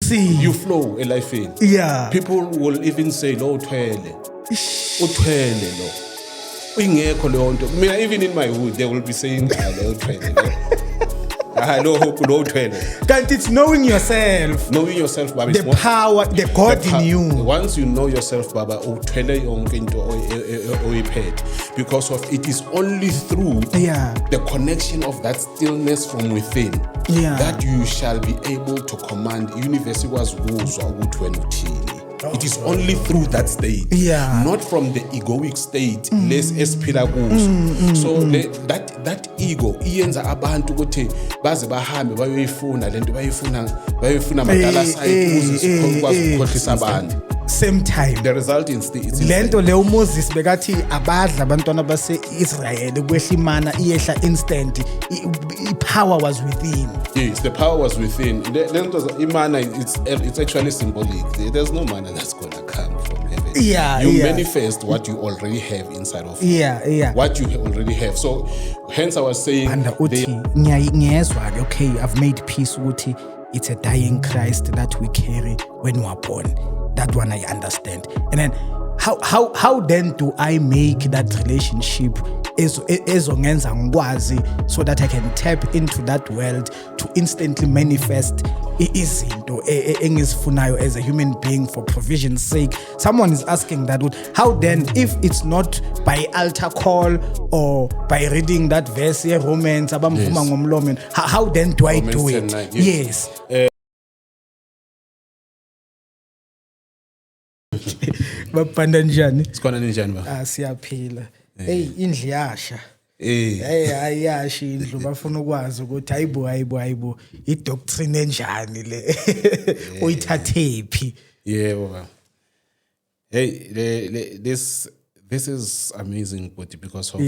See. You flow elifeni. Yeah. People will even say, lo uthwele. Uthwele lo. Ingekho leyo nto. Mina even in my hood they will be saying lo uthwele. Lo uthwele. Can't it's knowing yourself. Knowing yourself, Baba. The power, the God in you. Once you know yourself, Baba, uthwele yonke into oyiphethe, because of it is only through the connection of that stillness from within that you shall be able to command. Universe was ukuzwa ukuthi wena uthini. It is only through that state, not from the egoic state, less esiphila kuzo. So that ego iyenza abantu ukuthi baze bahambe bayoyifuna lento bayifuna madala side ukuze sikwazi ukukhohlisa abantu. Same time. The result is lento le uMoses bekathi abadla abantwana base-Israyeli kwehla imana iyehla instant. Power was within. Yes, the power was within. Imana, it's actually symbolic. There's no mana that's gonna come from heaven. You manifest what you already have inside of you. What you already have. So hence I was saying okay, I've made peace with it. It's a dying Christ that we carry when we are born. That one I understand. And then how then do I make that relationship ezongenza ngikwazi so that I can tap into that world to instantly manifest izinto engizifunayo as a human being for provision's sake. Someone is asking that, how then, if it's not by altar call or by reading that verse here, Romans, how then do I do it? 10:9, yes. Baphanda njani? Sikhona njani ba? Siyaphila. Hey, indlu yasha. Ayashi indlu bafuna ukwazi ukuthi hayibo idoctrine enjani le uyithathephi. Yebo. Hey, this is amazing but because of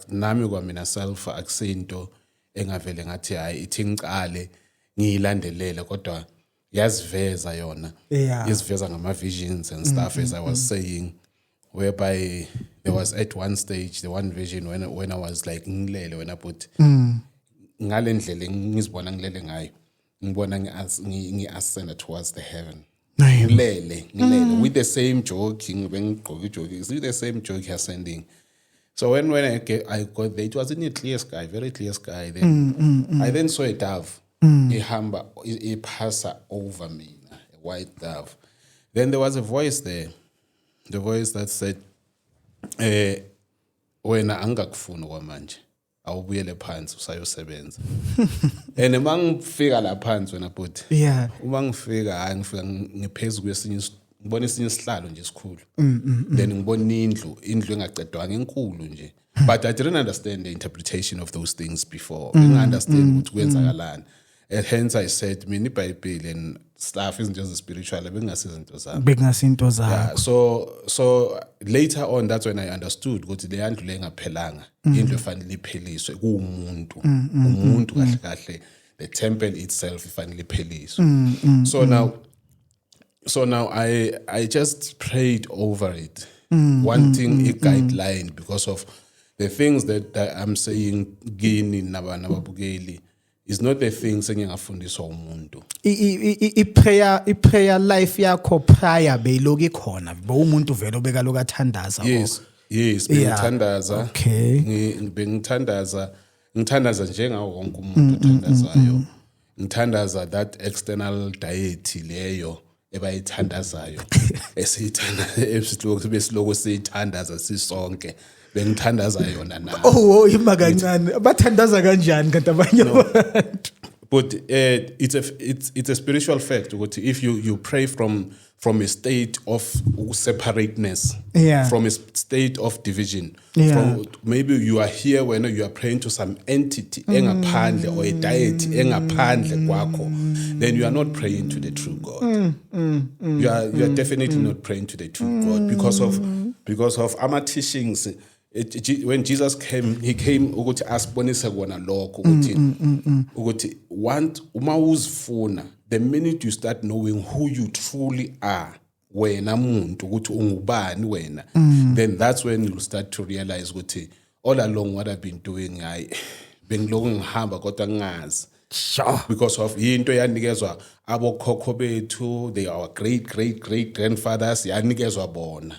nami kwamina self accento engavele ngathi hayi ithi ngicale ngiyilandelele kodwa yaziveza yona. Yaziveza ngama visions and stuff as I was saying, whereby there was at one stage the one vision when I was like ngilele when I put ngale ndlela ngizibona ngilele ngayo ngibona ngi-ascend towards the heaven. Ngilele with the same joke ngibengigqoka ijoke with the same joke ascending. So when I got there, it was in a clear sky, very clear sky. Then I then saw a dove. A passer over me, a white dove. Then there was a voice there, the voice that said, wena angakufuna kwamanje awubuyele phansi usayosebenza. And mangifika la phansi wena but uma ngifika ngiphezulu kwesinye ngibona esinye isihlalo nje esikhulu. Then ngibona indlu engacedwanga enkulu nje. But I didn't understand the interpretation of those things before. I didn't understand ukuthi kwenzakalani. And hence I said, mina iBhayibheli and stuff isn't just spiritual. Bengasinto zakho. So later on, that's when I understood ukuthi le ndlu lengaphelanga indlu efanele ipheliswe kuumuntu. Umuntu kahle kahle, the temple itself ifanele ipheliswe. So now I just prayed over it, wanting a guideline because of the things that I'm saying gini nababukeli. It's not the things engingafundiswa umuntu. I-prayer life yakho prior beyiloku ikhona bo umuntu vele obeka lokathandaza. Yes, bengithandaza. Okay. Ngithandaza njengawo wonke umuntu othandazayo. Ngithandaza that external deity leyo ebayithandazayo. Esithanda esiloko sithandaza sisonke. Bengithandaza yona na. Ima kancane abathandaza kanjani kanti abanye abantu. But it's a spiritual fact ukuthi if you pray from a state of separateness, from a state of division, from maybe you are here when you are praying to some entity engaphandle or a deity engaphandle kwakho, then you are not praying to the true God. You are definitely not praying to the true God because of our teachings. When Jesus came, he came ukuthi asibonise kona lokho ukuthi uma uzifuna, the minute you start knowing who you truly are, wena muntu ukuthi ungubani wena, then that's when you'll start to realize ukuthi all along what I've been doing bengiloko ngihamba kodwa ngingazi Sure. Because of into yanikezwa abokhokho bethu, they are our great grandfathers, yanikezwa bona.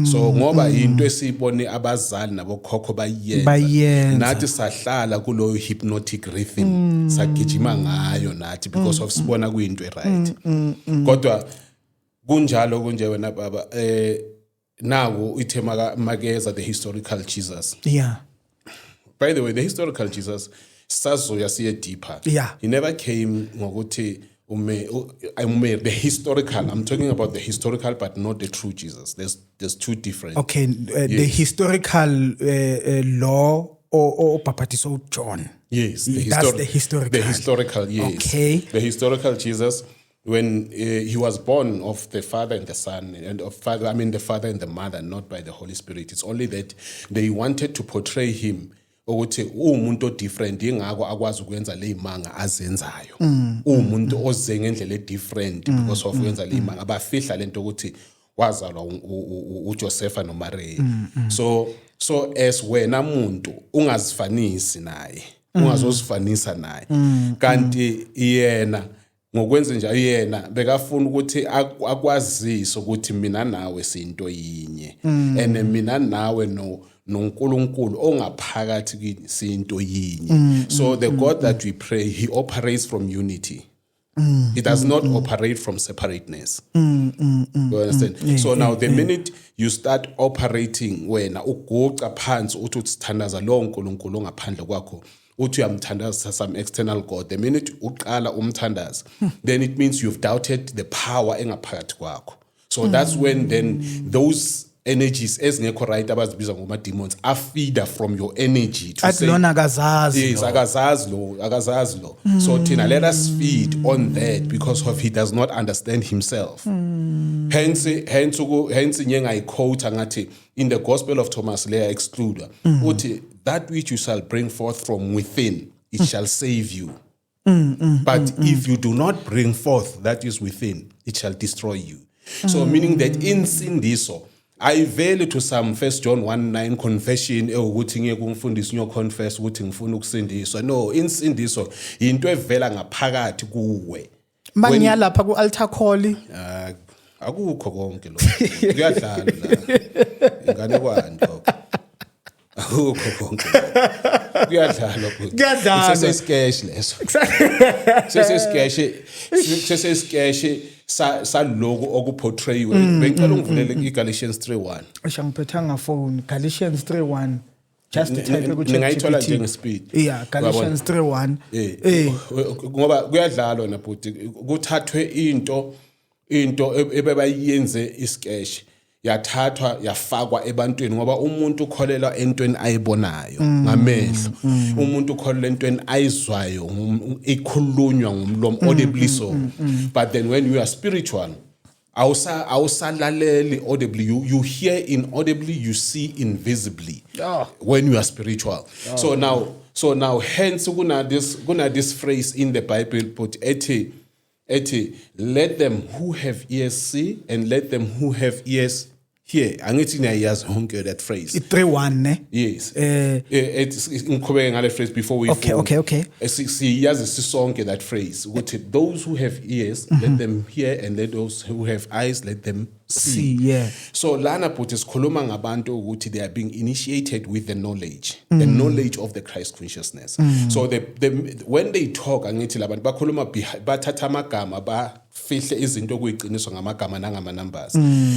So ngoba into esibone abazali nabokhokho bayenza nathi sahlala kulo hypnotic rhythm sagijima ngayo nathi because of sibona kuyinto right. Kodwa kunjalo kunje wena baba nawo ithema Mageza, the historical Jesus. Yeah. By the way, the historical Jesus sazoya siye deeper. Yeah. He never came ngokuthi the historical. I'm talking about the historical, but not the true Jesus. There's two different. Okay, the historical law or Baptizo John. Yes, that's the historical. The historical, yes. Okay. The historical Jesus, when he was born of the Father and the Son, and the Father and the Mother, not by the Holy Spirit. It's only that they wanted to portray him ukuthi umuntu different ingako akwazi ukwenza le imanga azenzayo umuntu oze ngendlela different because of ukwenza le imanga abafihla lento ukuthi wazalwa uJosepha noMaria. So as wena umuntu ungazifanisi naye ungazozifanisa naye kanti yena ngokwenza nje yena bekafuna ukuthi akwazise ukuthi mina nawe sinto yinye and mina nawe noNkulunkulu ongaphakathi kini sinto yinye. So the God that we pray, he operates from unity. He does not operate from separateness. You understand? So now the minute you start operating wena uguqa phansi uthi usithandaza lo nkulunkulu ngaphandle kwakho uthi uyamthandaza some external God, the minute uqala umthandaza then it means you've doubted the power engaphakathi kwakho. So that's when then those energies ezingekho right abazibiza ngoma demons are feeder from your energy to say yes akazazi lo. So Tina, let us feed on that because of he does not understand himself. Hence nyenga quote ngathi in the Gospel of Thomas Leah excluder uthi that which you shall bring forth from within it shall save you. But if you do not bring forth that is within it shall destroy you. So meaning that in sindiso ayivele to some 1 John 1:9 confession ukuthi ngeke umfundisi ngiyoconfess ukuthi ngifuna ukusindiswa. No, insindiso into evela ngaphakathi kuwe. Manje lapha ku altar call akukho konke lo. Kuyadlala la. Ingane kwani lokho. Akukho konke. Kuyadlala futhi. Sesesikesh leso. Sesesikesh saloko okuportrayiwe bengicela ungivulele iGalatians 3:1 ngiphetha phone Galatians 3:1 just type ukuthi ngayithola nje ngespeed Galatians 3:1 ngoba kuyadlalwa na bhuti kuthathwe into ebebayenze isketch yathathwa yafakwa ebantwini ngoba umuntu ukholelwa entweni ayibonayo ngamehlo umuntu ukholelwa entweni ayizwayo ikhulunywa ngomlomo audibly so but then when you are spiritual awusalaleli audibly you hear inaudibly you see invisibly when you are spiritual. So now hence kuna this phrase in the Bible but eti let them who have ears see and let them who have ears hear. Angithi niyayazi honke that phrase. 3:1 ne? Yes. It's ngiqhubeke ngale phrase before we Okay. Siyazi sisonke that phrase ukuthi those who have ears let them hear and let those who have eyes let them see. Yeah. So lana but isikhuluma ngabantu ukuthi they are being initiated with the knowledge of the Christ consciousness. So when they talk angithi labantu bakhuluma bathatha amagama bafihle izinto kuyiqiniswa ngamagama nangama numbers.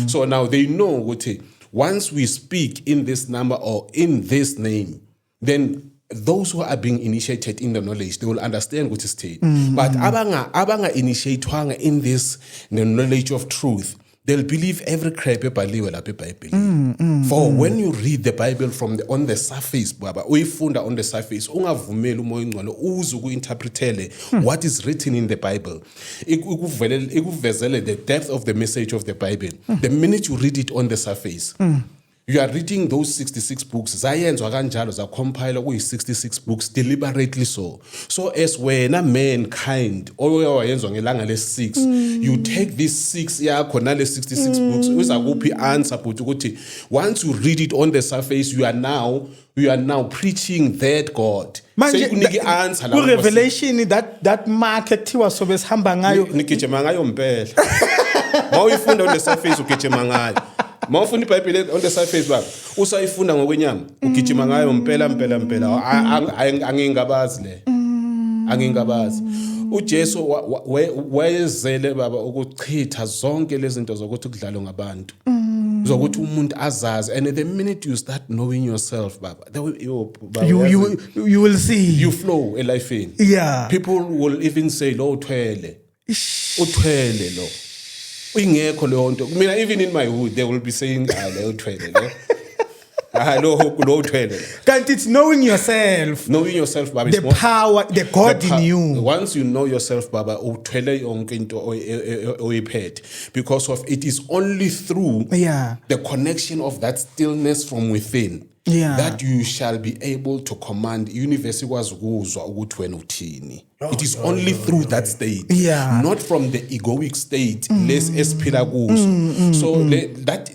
So now they know ukuthi once we speak in this number or in this name then those who are being initiated in the knowledge they will understand what is state. But abanga initiatwanga in this the knowledge of truth they'll believe every crap ebhaliwe lapha eBhayibhelini. For when you read the Bible on the surface baba uyifunda on the surface ungavumeli umoya ingcwele uze ukuinterpretele what is written in the Bible ikuvezele the depth of the message of the Bible. The minute you read it on the surface You are reading those 66 books. Zayenzwa kanjalo zacompile kuyi-66 books deliberately so. So as wena mankind oyawayenzwa ngelanga le-6, you take this 6 yakho nale 66 books uza kuphi answer but ukuthi once you read it on the surface you are now preaching that God. Manje kunika answer la Revelation that mark ekuthiwa sobe sihamba ngayo ngigijima ngayo mpela. Mawuyifunda on the surface ugijima ngayo. Mawufunda iBhayibheli on the surface baba usayifunda ngokwenyama ugijima ngayo mpela angingabazi le angingabazi uJesu wayezele baba ukuchitha zonke lezi zinto zokuthi kudlalwe ngabantu zokuthi umuntu azazi, and the minute you start knowing yourself baba you will see you flow elifeni. Yeah, people will even say lo uthwele lo ingekho leyo nto. Mina even in my hood they will be saying le uthwele lo lo uthwele. Can't it's knowing yourself baba, the power, the God in you. Once you know yourself baba uthwele yonke into oyiphethe, because of it is only through the connection of that stillness from within that you shall be able to command universe ikwazi ukuzwa ukuthi wena uthini. It is only through that state, not from the egoic state less esiphila kuso. So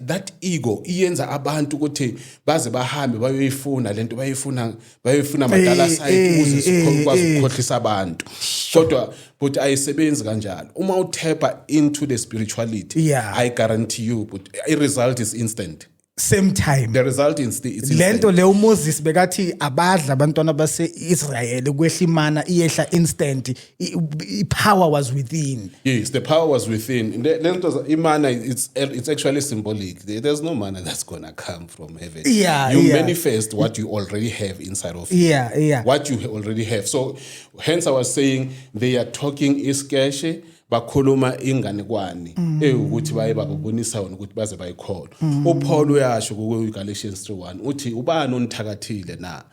that ego iyenza abantu ukuthi baze bahambe bayoyifuna lento bayifuna madala side ukuze sikwazi ukukhohlisa abantu. Kodwa but ayisebenzi kanjalo. Uma uthepha into the spirituality, I guarantee you but the result is instant. Same time the result is it's lento le uMoses bekathi abadla abantwana base-Israel kwehla imana iyehla instant. Power was within. Yes, the power was within. Lento imana it's actually symbolic. There's no manna that's gonna come from heaven. You manifest what you already have inside of you. What you already have. So hence I was saying they are talking iskeshe bakhuluma inganekwane ukuthi baye babonisa wona ukuthi baze bayikholwa. uPaul uyasho ku Galatians 3:1 uthi ubani onithakathile na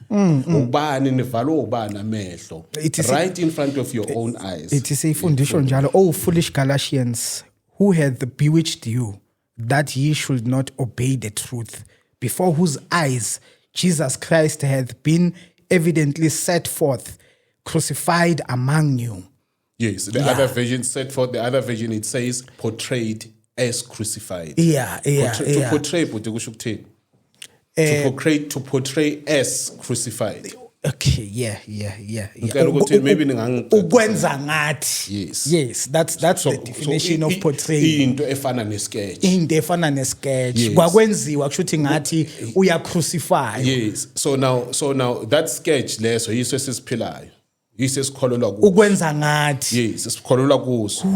ubani nivalwe ubani amehlo right in front of your own eyes. It is ifundisho njalo, oh foolish Galatians, who hath bewitched you that ye should not obey the truth, before whose eyes Jesus Christ hath been evidently set forth, crucified among you. Yes, the other version set forth. The other version it says portrayed as crucified. To portray, to portray as crucified. Okay, Maybe ukwenza ngathi. Yes, that's the definition of portraying. Into efana nesketch. Into efana nesketch. Kwakwenziwa kushuthi ngathi uya crucify. Yes. So now that sketch leso yiso esiphilayo. Yisesikholelwa kuso. Ukwenza ngathi. Yes, esikholelwa kuso.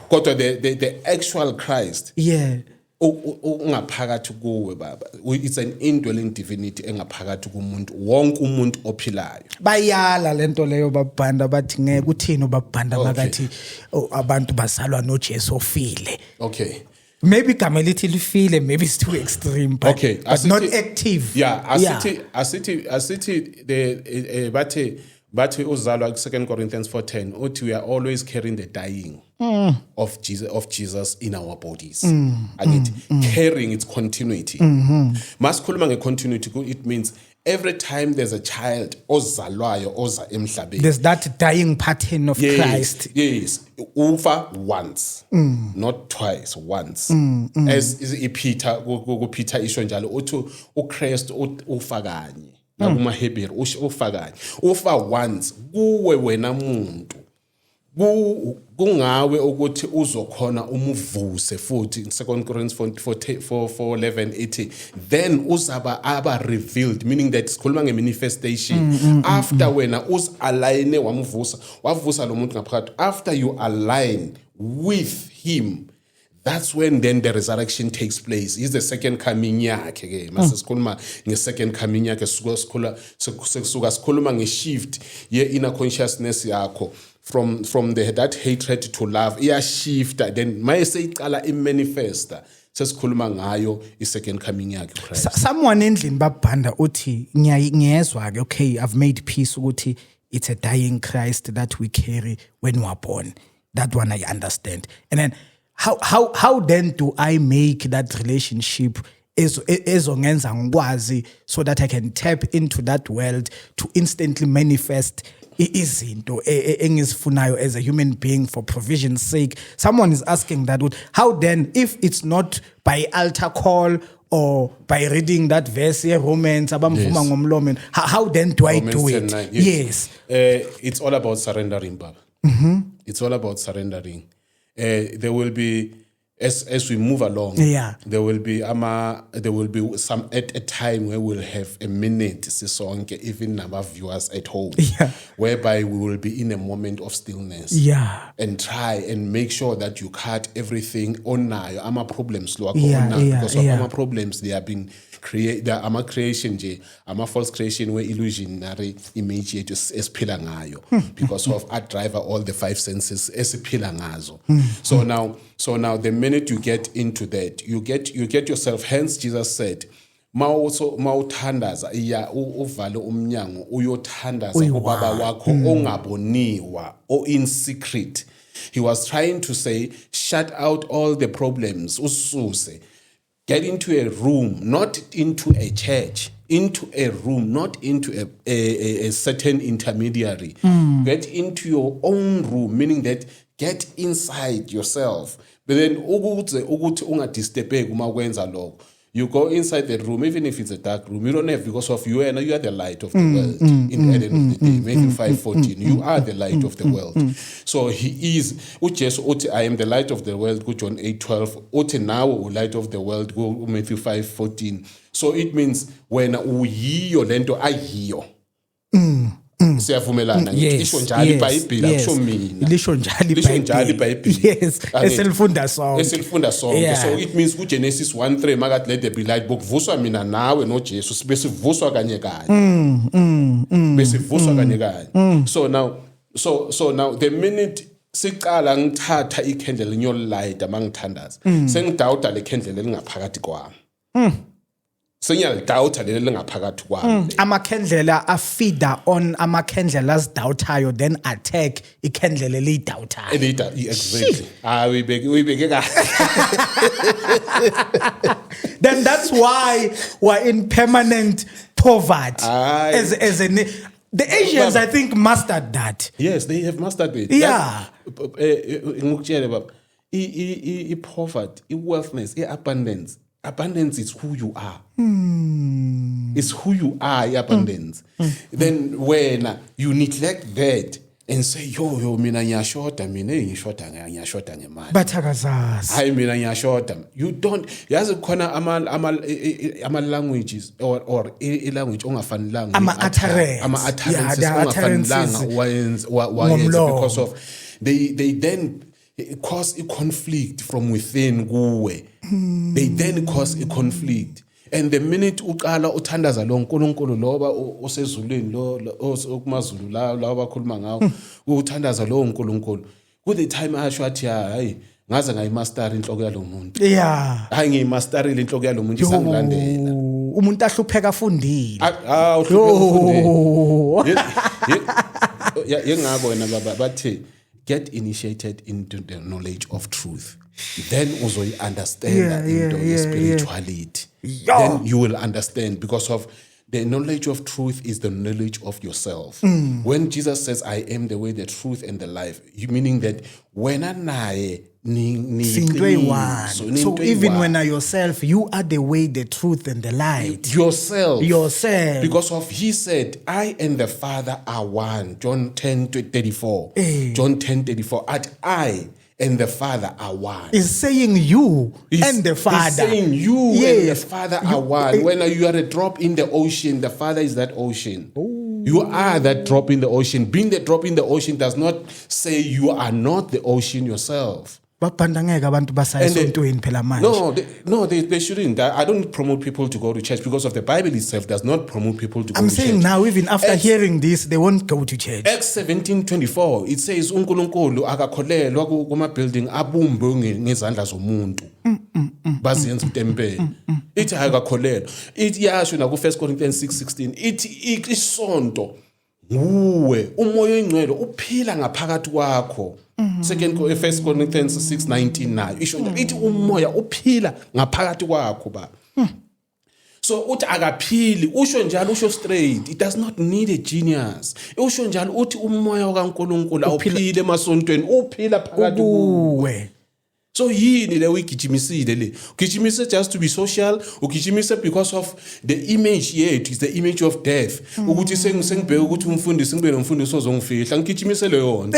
Kodwa the actual Christ. Ungaphakathi kuwe baba. It's an indwelling divinity engaphakathi kumuntu wonke umuntu ophilayo. Bayala lento leyo babhanda bathi ngeke uthini babhanda makathi abantu basalwa noJesu ofile. Okay. Maybe igama lithi lifile, maybe it's too extreme, but, but not active. Asithi the bathi uzalwa 2 Corinthians 4:10 uthi we are always carrying the dying of Jesus in our bodies. Carrying its continuity. Masikhuluma ngecontinuity, it means every time there's a child ozalwayo oza emhlabeni, there's that dying pattern of Christ. Yes, ufa once, not twice, once. As Peter isho njalo uthi uChrist ufa kanye. Nakuma Hebrew ufa kanye. Ufa once kuwe wena muntu. Kungawe ukuthi uzokhona umuvuse futhi 2 Corinthians 4:11 ithi then uzaba aba revealed, meaning that sikhuluma ngemanifestation after wena uzalign wavusa lo muntu ngaphakathi, after you align with him, that's when then the resurrection takes place. Is the second coming yakhe ke masisikhuluma nge-second coming yakhe sekusuka sikhuluma nge-shift ye-inner consciousness yakho from that hatred to love iyashifta, then mayese iqala imanifesta sesikhuluma ngayo i-second coming yakhe Christ. Someone endlini babhanda uthi ngiyezwa ke, okay, I've made peace ukuthi it's a dying Christ that we carry when we are born. That one I understand. And then how then do I make that relationship ezongenza ngikwazi so that I can tap into that world to instantly manifest izinto engizifunayo as a human being for provision's sake. Someone is asking that, how then, if it's not by altar call or by reading that verse here, Romans, abamvuma ngomlomo, how then do I do it? 10:9, yes. It's all about surrendering, Baba. It's all about surrendering. There will be, as we move along, there will be some at a time where we'll have a minute, even our viewers at home, whereby we will be in a moment of stillness, and try and make sure that you cut everything on now. Our problems, because of our problems, they have been create the ama creation je ama false creation where illusionary image yethu esiphila ngayo because of our driver all the five senses esiphila ngazo. So now the minute you get into that, you get yourself, hence Jesus said mawuthandaza iya uvale umnyango uyothandaza ubaba wakho ongaboniwa o in secret. He was trying to say, shut out all the problems, ususe. Get into a room, not into a church, into a room, not into a certain intermediary. Get into your own room, meaning that get inside yourself. But then, you go inside the room, even if it's a dark room, you don't have, because of you are the light of the world. In the end of the day, Matthew 5:14, you are the light of the world. So he is, I am the light of the world, go John 8:12, now light of the world, go Matthew 5:14. So it means when uyiyo lento ayiyo. Siyavumelana ngisho njalo iBhayibheli akusho mina lisho njalo iBhayibheli yes esilifunda sonke so it means ku Genesis 1:3 makathi let there be light bokuvuswa mina nawe noJesu sibe sivuswa kanye so now the minute siqala ngithatha ikhendle linyo light amangithandaza sengidawuda le khendle lingaphakathi kwami sengiyalidawutha leli lingaphakathi kwami amakhendlela afeeder on amakhendlela azidawuthayo then attack ikhendlela elidawuthayo exactly uyibeke kahle then that's why we're in permanent poverty as the Asians I think mastered that. Yes, they have mastered it. Ngikutshele baba i-poverty, i-wealthness, i-abundance. Abundance is who you are. It's who you are, abundance. Then when you neglect that and say, yo, mina ngiyashota ngemali. Bathakazazi. Hayi mina ngiyashota. You don't, yazi khona ama languages or a language ongafanelanga. Ama utterances ongafanelanga wayenza because of they then cause a conflict from within kuwe. They then cause a conflict. And the minute uqala uthandaza lo nkulunkulu loba osezulwini lo okumazulu la abakhuluma ngawo uthandaza lo nkulunkulu ku the time asho athi hayi ngaze ngayimaster inhloko yalomuntu hayi ngiyimasterile inhloko yalomuntu isangilandela umuntu ahlupheka afundile uhlupheka yengako wena baba bathi get initiated into the knowledge of truth. Then also you understand into spirituality. Then you will understand because of the knowledge of truth is the knowledge of yourself. When Jesus says, I am the way, the truth, and the life, meaning that when I so even when I yourself, you are the way, the truth, and the light. Yourself. Because of he said, I and the Father are one. John 10:34. John 10:34. At I and the Father are one. Is saying you and the Father. He's saying you and the Father are one. When you are a drop in the ocean, the Father is that ocean. You are that drop in the ocean. Being the drop in the ocean does not say you are not the ocean yourself. No, they shouldn't. I don't promote people to go to church because of the Bible itself does not promote people to go to church. I'm saying now, even after hearing this, they won't go to church. Acts 17:24, it says uNkulunkulu akakholelwa kuma building abumbe ngezandla zomuntu. Baziyenza utempele. Ithi akakholelwa. Ithi yasho na ku 1 Corinthians 6:16, ithi isonto nguwe umoya oyingcwele uphila ngaphakathi kwakho. 1 Corinthians 6:19 nayo isho ithi umoya uphila ngaphakathi kwakho ba. So uthi akaphili usho njalo usho straight, it does not need a genius. Usho njalo uthi umoya kaNkulunkulu awuphile emasontweni uphila phakathi kuwe. So yini le uyigijimisile le? Ugijimise just to be social, ugijimise because of the image yethu is the image of death. Ukuthi sengibheka ukuthi umfundisi ngibe nomfundisi ozongifihla, ngigijimise leyo yona.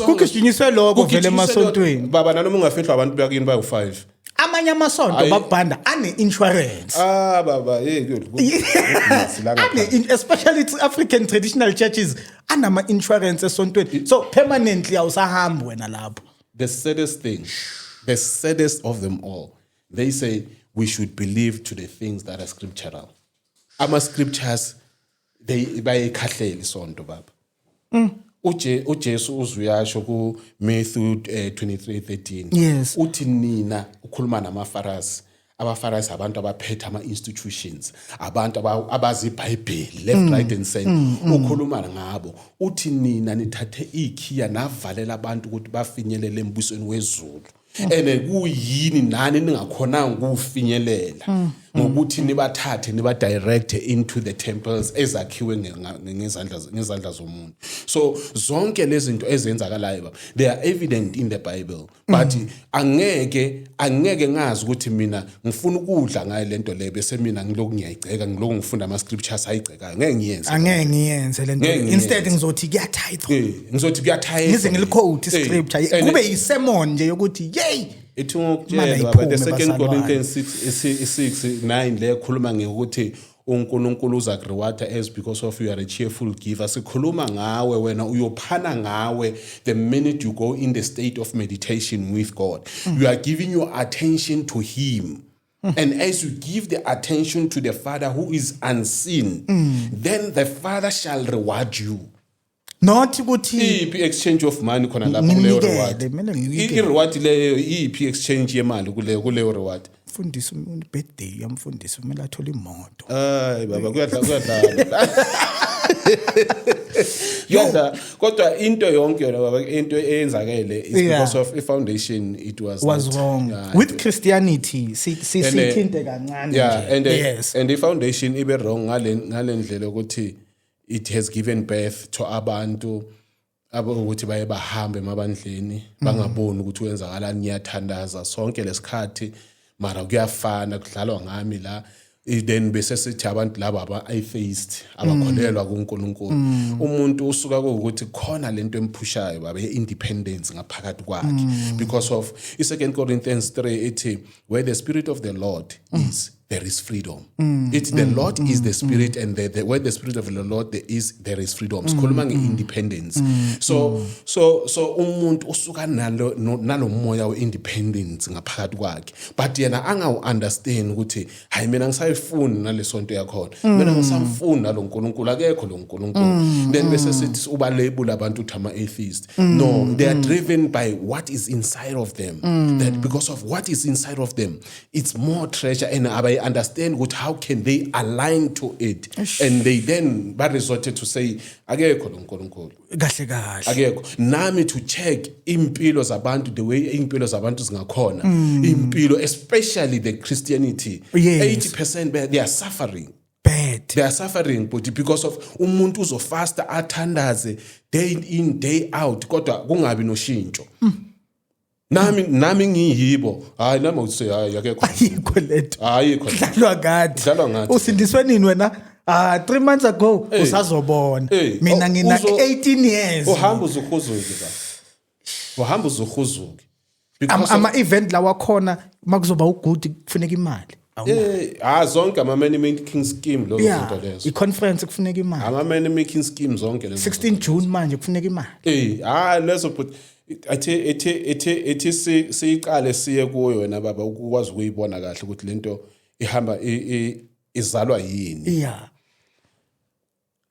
Kugijinyiswe lokho vele emasontweni. Baba nanoma ungafihlwa abantu bakini bayi5. Amanye amasonto babhanda ane-insurance. Baba, especially African traditional churches anama-insurance esontweni. So permanently awusahamba wena lapho. The saddest thing, the saddest of them all, they say we should believe to the things that are scriptural. Ama-scriptures, they bayikhahlele isonto baba. uJesu uzuyasho ku Matthew 23:13. Yes. Uthi nina ukhuluma namaFarisi. Abafarisi abantu abaphethe ama-institutions, abantu abazi iBhayibheli left right and center. Ukhuluma ngabo uthi nina nithathe ikhiya navalela abantu ukuthi bafinyelele embusweni wezulu. Ene kuyini nani ningakhonanga ukufinyelela ngokuthi nibathathe nibadirect into the temples ezakhiwe ngezandla zomuntu. So zonke lezi zinto ezenzakalayo they are evident in the Bible, but angeke ngazi ukuthi mina ngifuna ukudla ngayo lento le bese mina ngiloku ngiyayigceka ngiloku ngifunda ama scriptures ayigcekayo ngeke ngiyenze lento. Instead ngizothi kuyatithe. Ngizothi kuyatithe. Ngize ngiliquote iscripture kube yisermon nje yokuthi yey ithungukutshela baba the 2 Corinthians 6:9 le khuluma ngokuthi uNkulunkulu uzakureward as because of you are a cheerful giver. Sikhuluma ngawe wena uyophana ngawe the minute you go in the state of meditation with God. You are giving your attention to him. And as you give the attention to the Father who is unseen, then the Father shall reward you. Not ukuthi iphi exchange of money khona lapho kuleyo reward. I-reward leyo iphi exchange yemali kuleyo reward. Mfundisi birthday yamfundisi kumele athole imoto. Hayi baba kuyadla. Kodwa into yonke yona baba into eyenzakele is because of a foundation it was wrong. With Christianity sithinte kancane nje. And the foundation ibe wrong ngalendlela ukuthi it has given birth to abantu ukuthi baye bahambe emabandleni bangaboni ukuthi wenzakala niyathandaza sonke lesikhathi mara kuyafana kudlalwa ngami la then bese sithi abantu laba aba-atheist abakholelwa kuNkulunkulu. Umuntu usuka ukuthi khona lento emphushayo baba ye-independence ngaphakathi kwakhe because of 2 Corinthians 3 ethi where the spirit of the Lord is there is freedom. It's the Lord is the spirit and where the spirit of the Lord there is freedom. Sikhuluma nge-independence. So umuntu usuka nalo moya we-independence ngaphakathi kwakhe. But yena angawu-understand ukuthi hayi mina ngisayifuni nalesonto yakhona. Mina ngisamfuni nalo nkulunkulu akekho lo nkulunkulu. Then bese sithi ubalabel abantu uthi ama-atheist. No, they are driven by what is inside of them. That because of what is inside of them, it's more treasure and understand what how can they align to it. And they then resorted to say akekho lo nkulunkulu kahle akekho nami to check impilo zabantu the way impilo zabantu zingakhona impilo especially the Christianity. 80% they are suffering bad. They are suffering but because of umuntu uzofasta athandaze day in day out kodwa kungabi noshintsho. Nami ngiyibo hayi nami uthi hayi akekho ayikho letho ayikho dlalwa ngathi usindiswe nini wena 3 months ago usazobona mina ngina 18 years uhamba uzuhuzuke ba uhamba uzuhuzuke ama event la wakhona makuzoba ugood kufuneka imali zonke ama-money making scheme lo zinto lezo i-conference kufuneka imali ama-money making scheme zonke lezo 16 June manje kufuneka imali lezo but ethi siyiqale siye kuyo wena baba ukwazi ukuyibona kahle ukuthi lento ihamba izalwa yini.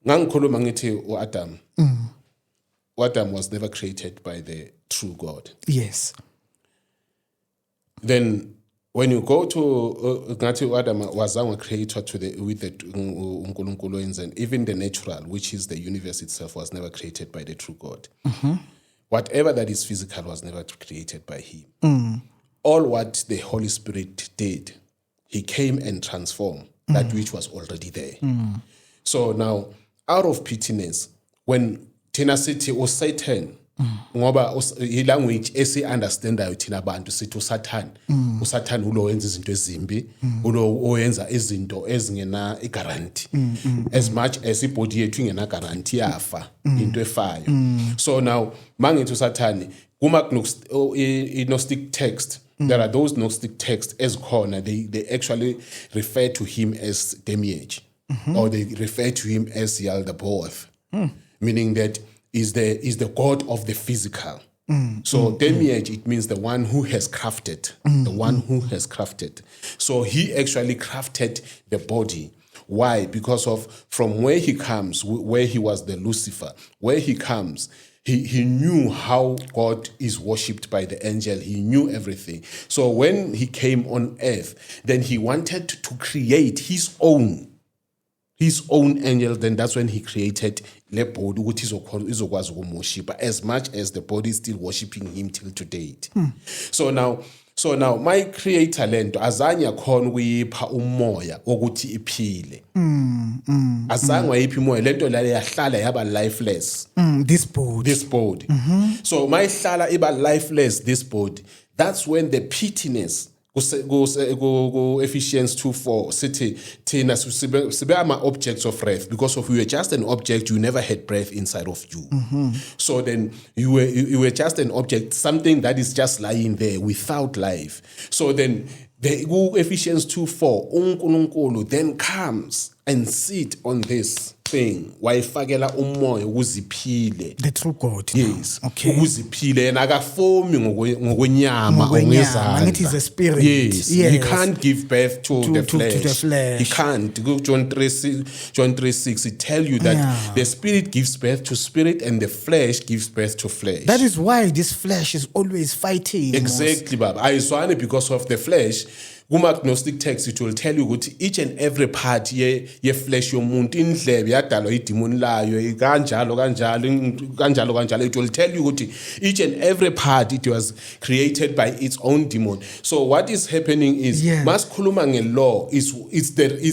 Ngangikhuluma ngithi uAdam uAdam was never created by the true God. Yes. Then when you go to ngathi uAdam wazanga created with the uNkulunkulu and even the natural which is the universe itself was never created by the true God. Whatever that is physical was never created by him. All what the Holy Spirit did he came and transformed that which was already there. So now, out of pittiness, when thina sithi uSatan, ngoba ilanguage esi-understandayo thina bantu sithi uSatan ulo wenza izinto ezimbi, ulo oyenza izinto ezingena i-guarantee. As much as ibody yethu ingena guarantee yafa into efayo. So now mangithi uSatan kuma Gnostic text, there are those Gnostic texts ezikhona, they actually refer to him as Demiurge, or they refer to him as Yaldabaoth, meaning that is the god of the physical. So Demiurge, it means the one who has crafted, the one who has crafted. So he actually crafted the body. Why? Because of from where he comes, where he was the Lucifer, where he comes, he knew how God is worshipped by the angel. He knew everything. So when he came on earth, then he wanted to create his own angel. Then that's when he created the body, which is worship, as much as the body is still worshiping him till to date. So now my creator lento azange akhona ukuyipha umoya ukuthi iphile. Azange wayipha umoya lento la yahlala yaba lifeless. This body. So my hlala iba lifeless this body. That's when the pittiness go Ephesians 2:4 sithi thina sibe ama objects of wrath, because of we were just an object, you never had breath inside of you. So then you were just an object, something that is just lying there without life. So then the Ephesians 2:4 uNkulunkulu then comes and sit on this thing wayifakela umoya ukuziphile, the true God. Yes. Okay. Ukuziphile yena akafomi ngokwenyama ongezandla. It is a spirit. Yes. He can't give birth to the flesh. He can't. John 3:6 it tell you that the spirit gives birth to spirit and the flesh gives birth to flesh. That is why this flesh is always fighting. Exactly, Baba. Ayizwani because of the flesh. Gnostic text, it will tell you that each and every part ye flesh yomuntu indlebe yadalwa idemon layo kanjalo. It will tell you that each and every part it was created by its own demon. So what is happening is maskhuluma ngelaw is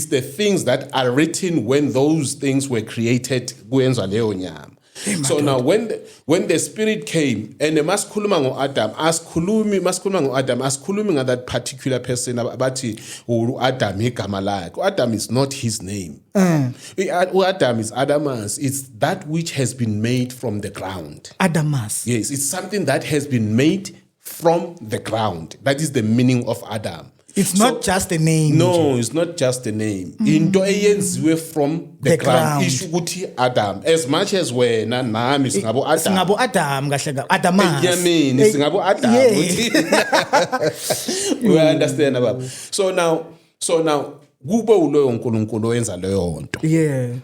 the things that are written when those things were created kuyenza leyo nyama. So now when the spirit came and maskhuluma ngo-Adam asikhulumi nga that particular person abathi u-Adam igama lakhe. Adam is not his name. U-Adam is Adamas. It's that which has been made from the ground. Adamas. Yes, it's something that has been made from the ground. That is the meaning of Adam. It's not just a name. No, it's not just a name. Into eyenziwe from the ground. Isho ukuthi Adam. As much as wena nami singabo Adam. Singabo Adam kahle ka Adamas. Yamini singabo Adam. You understand about. So now kube uloyo uNkulunkulu oyenza leyo nto. Yeah.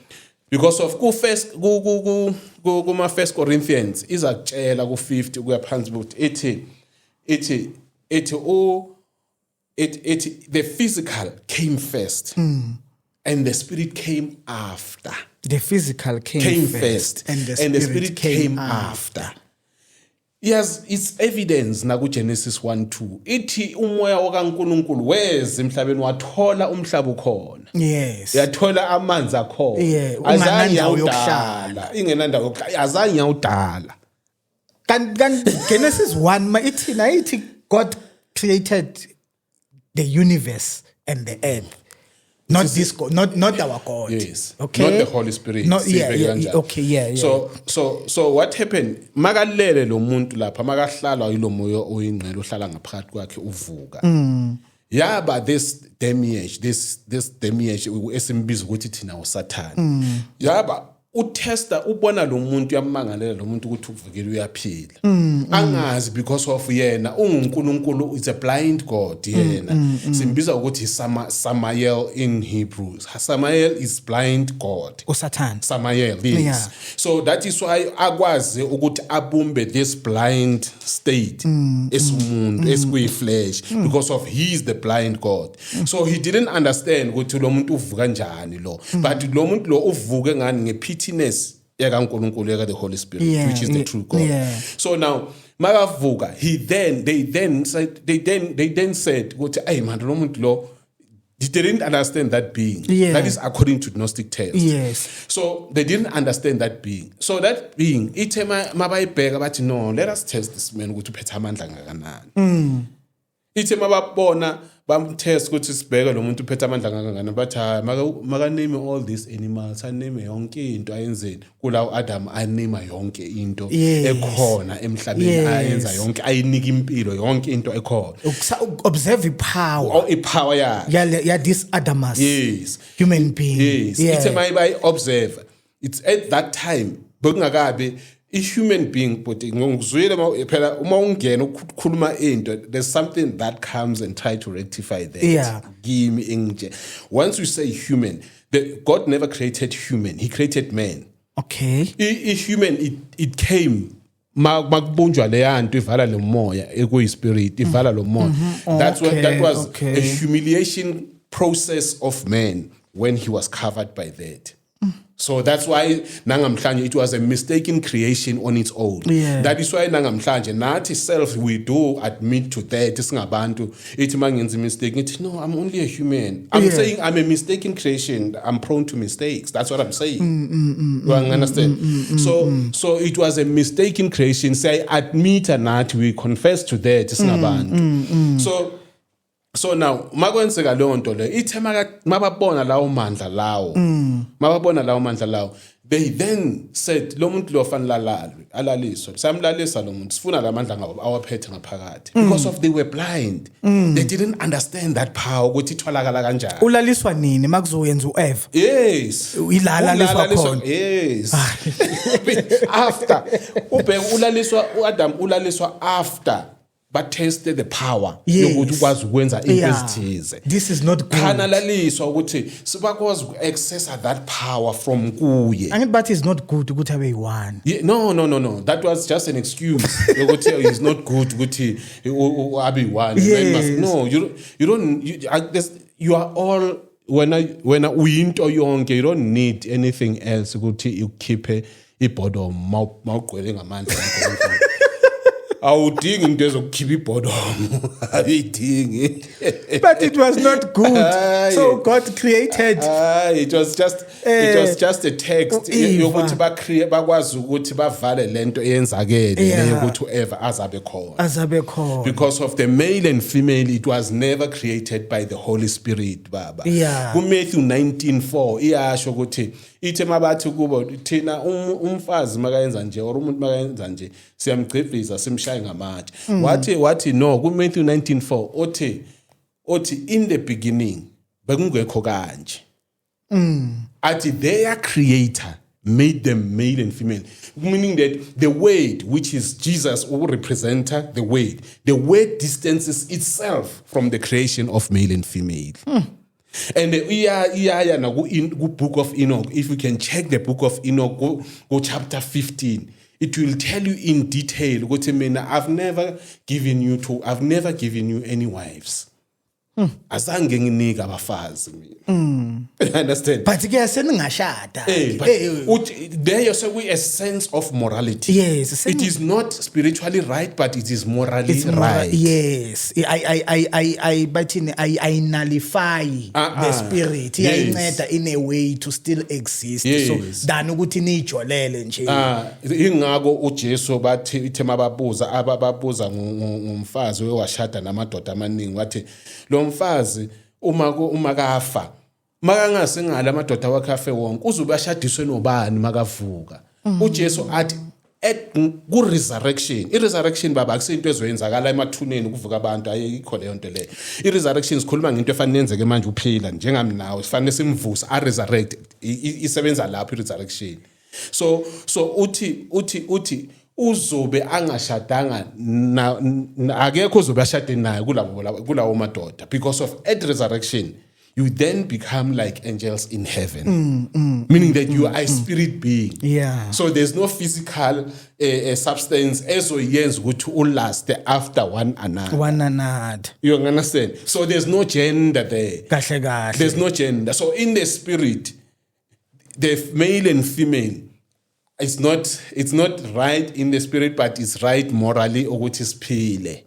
Because of kuma 1 Corinthians izakutshela ku50 kuya phansi ukuthi the physical came first and the spirit came after. The physical came first and the spirit came after. Yes, it's evidence na ku Genesis 1:2. Ithi umoya wakaNkulunkulu weze emhlabeni wathola umhlaba ukhona. Yes. Yathola amanzi akhona. Yeah, azange yawudala. Ingenandawo yokuhlala. Azange yawudala. Kan Genesis 1 ithi God created the universe and the earth. Not this God, not our God. Yes. Okay. Not the Holy Spirit. Okay. So what happened? Makalele lo muntu lapha makahlala yilo moya oyingcelo ohlala ngaphakathi kwakhe uvuka. Yaba this Demiurge esimbiza ukuthi thina uSathane. Yaba utesta ubona lo muntu yamangalela lo muntu ukuthi uvukile uyaphila. Angazi because of yena uNkulunkulu is a blind God yena. Simbiza ukuthi Samael in Hebrew. Samael is blind God. uSathane. Samael, yes. Yeah. So that is why akwazi ukuthi abumbe this blind state esumuntu esikuyi-flesh because of he is the blind God. So he didn't understand ukuthi lo muntu uvuka kanjani lo. But lo muntu lo uvuke ngani ngepittiness yakaNkulunkulu yaka the Holy Spirit, which is the true God. So now makavuka they then said ukuthi ay man lo muntu lo They didn't understand that being. Yeah. That is according to Gnostic text. Yes. So they didn't understand that being. So that being, ithe mabayibheka bathi no, let us test this man ukuthi uphethe amandla ngakanani. Ithe mababona bamtest ukuthi sibheke lo muntu uphethe amandla ngakanani bathi maka name all these animals, aname yonke into ayenzeni. Kulawo Adam anema yonke into ekhona emhlabeni ayenza yonke ayinika impilo yonke into ekhona. Observe ipower. Ipower yeah this Adamus. Yes. Human being. Yes. Ithe mayibayi observe. It's at that time bekungakabe human being but ngizwile phela uma ungena ukukhuluma into there's something that comes and try to rectify that. Yeah. Give me once you say human, God never created human, he created man. Okay. Human it came makubunjwa leyanto ivala lo moya ekuyispirit ivala lo moya. That was a humiliation process of man when he was covered by that. So that's why nangamhlanje it was a mistaken creation on its own. Yeah. That is why nangamhlanje nathi self we do admit to that singabantu ithi mangenza mistake ngithi no, I'm only a human. I'm saying I'm a mistaken creation. I'm prone to mistakes. That's what I'm saying. You understand? So it was a mistaken creation. Say admit nathi we confess to that singabantu. So now makwenzeka leyo nto le ithe mababona lawo mandla lawo they then said lo muntu lo fanele alaliswe samlalisa lo muntu sifuna lamandla ngabo awaphethe ngaphakathi because of they were blind. They didn't understand that power ukuthi itholakala kanjani. Ulaliswa nini makuzoyenza uEva? Yes. Ilaliswa khona. Yes. After ulaliswa uAdam ulaliswa after but tasted the power yokuthi ukwazi ukwenza into ezithize. This is not good. Kanalaliswa ukuthi sibakwazi uaccess that power from kuye. Angithi but it's not good ukuthi abe yi-one. No. That was just an excuse. Yokuthi it's not good ukuthi abe yi-one. No, you don't you are all when uyinto yonke you don't need anything else ukuthi ukhiphe ibhodom mawugqwele ngamandla kaNkulunkulu. Awudingi into ezokukhipha ibhodomo ayidingi. But it was not good. So God created it was just a text yokuthi bakwazi ukuthi bavale lento eyenzakele yokuthi uEva azabe khona. Because of the male and female it was never created by the Holy Spirit baba. Ku Matthew 19:4 iyasho ukuthi ithe mabathi kubo thina umfazi makayenza nje or umuntu makayenza nje siyamgcivisa simshaye ngamatshe. Wathi no ku Matthew 19:4 othi in the beginning bekungekho kanje. Athi their creator made them male and female, meaning that the word which is Jesus who represents the word distances itself from the creation of male and female. And iya na go book of Enoch. If you can check the book of Enoch, go chapter 15. It will tell you in detail. I've never given you any wives. Azange nginika abafazi mina. Understand? But ke seningashada. There you say we a sense of morality. Yes, it is not spiritually right, but it is morally right. Yes, I nullify the spirit. Iyayinceda in a way to still exist. So than ukuthi nijolele nje. Ingako uJesu bathi ithe mababuza ngumfazi wewashada namadoda amaningi wathi lo mfazi uma kafa makangasengala amadoda wakhe afe wonke uzobe ashadiswe nobani makavuka. uJesu athi ku resurrection i-resurrection baba akusinto ezoyenzakala emathuneni ukuvuka abantu ayikho leyo nto leyo. I-resurrection sikhuluma ngento efanele yenzeke manje uphila njengami nawe sifanele simvuse a-resurrect isebenza lapho i-resurrection. So uthi uzobe angashadanga akekho uzobe ashade naye kulawo madoda because of at resurrection you then become like angels in heaven. Meaning that you are a spirit being. So there's no physical substance ezoyenza ukuthi ulast after one another. You understand? So there's no gender there. There's no gender. So in the spirit, the male and female, it's not right in the spirit, but it's right morally ukuthi siphile.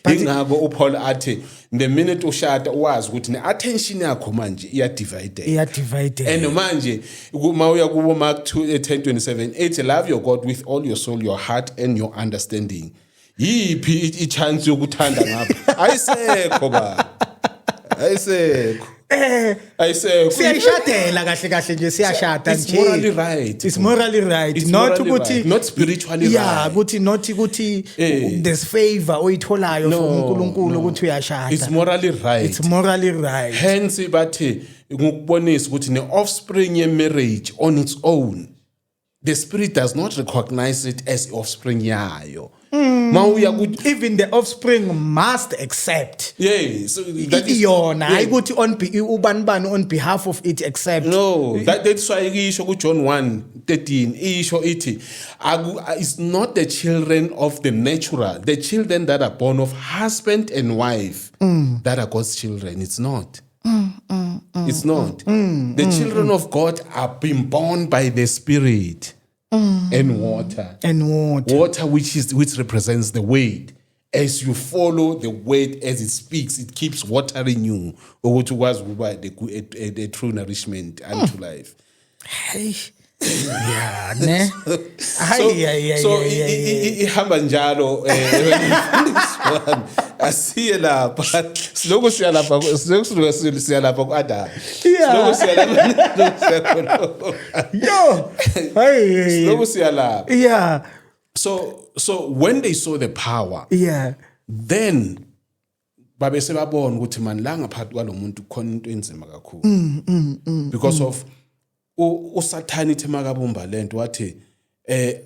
Ingakho uPaul athi the minute ushada wazi ukuthi ne-attention yakho manje iya-divided. And manje uma uya kubo Mark 10:27 ethi love your God with all your soul, your heart and your understanding. Yiphi i-chance yokuthanda ngapha? Ayisekho ba. Ayisekho. Siyashadela kahle nje siyashada nje. It's morally right. It's morally right. It's Not morally ukuthi right. Not spiritually yeah, right. ukuthi not ukuthi there's favor oyitholayo from uNkulunkulu ukuthi uyashada. It's morally right. It's morally right. Hence bathi ngukubonisa ukuthi ne-offspring ye-marriage on its own, the spirit does not recognize it as offspring yayo. Even the offspring must accept. Yeah, so that is yona hayi ukuthi ubani on behalf of it accept. No, that's why isho ku John 1:13 isho ithi it's not the children of the natural, the children that are born of husband and wife that are God's children. It's not. It's not. The children of God are being born by the Spirit. And water. Water which represents the word. As you follow the word as it speaks, it keeps watering you. Or what was a true nourishment unto life. Hey. Yeah, ne. So ihamba njalo asiye lapha siloko siya lapha ku Adam. Siloko siya lapha. Yo. Hey. Siloko siya lapha. Yeah. So when they saw the power, then babe sebabona ukuthi man la ngaphakathi kwalomuntu khona into enzima kakhulu. Because of uSathane ithi makabumba lento wathi